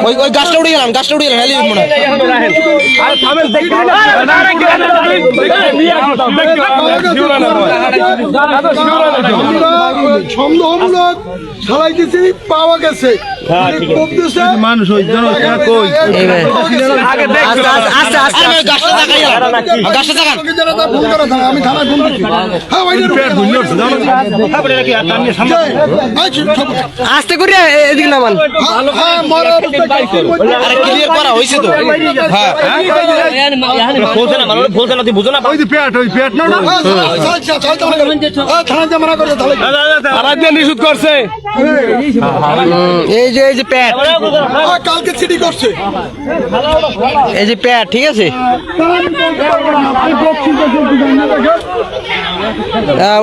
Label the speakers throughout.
Speaker 1: ওই গাছটা উড়ে গেলাম হেলি মনে হয়।
Speaker 2: সন্দেহমূলক চালাইতেছি, পাওয়া গেছে মানুষ আমি থানায় ফোন করছি।
Speaker 1: আস্তে করে এদিকে নামান। ক্লিয়ার করা হয়েছে তো। হ্যাঁ নিষেধ করছে এই যে প্যাট
Speaker 2: কালকে চিঠি করছে,
Speaker 1: এই যে প্যাট, ঠিক আছে।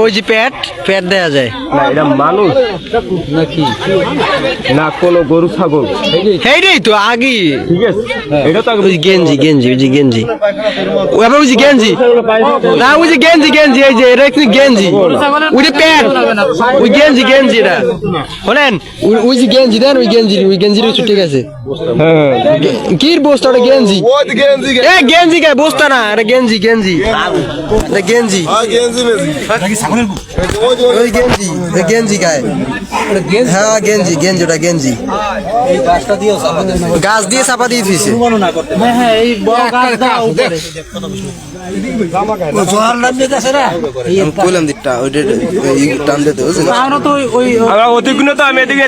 Speaker 1: ওই যে প্যাট দেয়া যায়
Speaker 3: না, এটা মানুষ নাকি না কোনো গরু ছাগল?
Speaker 1: এইটাই তো আগে,
Speaker 3: ঠিক আছে, এটা তো
Speaker 1: ওই গেঞ্জি ওই যে গেঞ্জি, ওই যে গেঞ্জি না, ওই যে গেঞ্জি এই যে এটা কি গেঞ্জি, ওই যে প্যাট, ওই গেঞ্জি এটা শোনেন, ওই যে গেঞ্জি দেন, ওই গেঞ্জির ঠিক আছে। কি বস্তা? ওটা গেঞ্জি, গেঞ্জি গায়ে বস্তা না, এটা গেঞ্জি ওই গেঞ্জি গায়ে। হ্যাঁ গেঞ্জি ওটা গেঞ্জি, গাছ দিয়ে চাপা দিয়ে দিয়েছে। কইলাম দিকটা টান দিতে
Speaker 3: অতিগুণ তো আমি এদিকে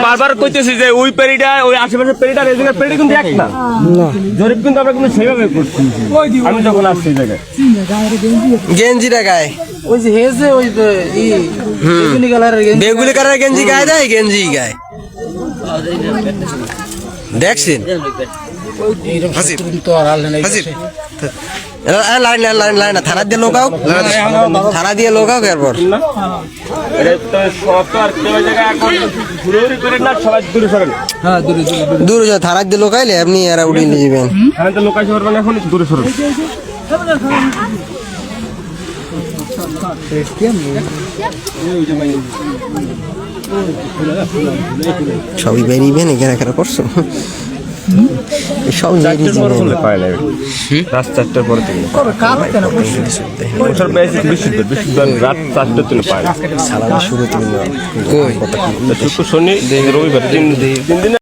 Speaker 3: বারবার কইতেছি যে ওই পেরিটা, ওই আশেপাশের পেরিটা, এই জায়গার পেরিটা কিন্তু এক না, জরিপ কিন্তু আমরা কিন্তু সেভাবে করছি। আমি যখন আসছি এই জায়গায়
Speaker 1: গেঞ্জিটা গায়ে,
Speaker 4: ওই যে হেজে ওই বেগুনি
Speaker 1: কালারের গেঞ্জি গায়ে দেয়, গেঞ্জি গায়ে দেখছেন। লাইন থানা দিয়ে লোকাও, এরপর দূরে থানা দিয়ে লোকাইলে আপনি এরা উঠিয়ে নিয়ে যাবেন।
Speaker 3: এখন দূরে সরেন।
Speaker 1: সবই বেরিয়ে এখানে করছো, সব
Speaker 3: রাত 4টার পরে রাত 4টার শুরু শনি রবিবার 3 দিন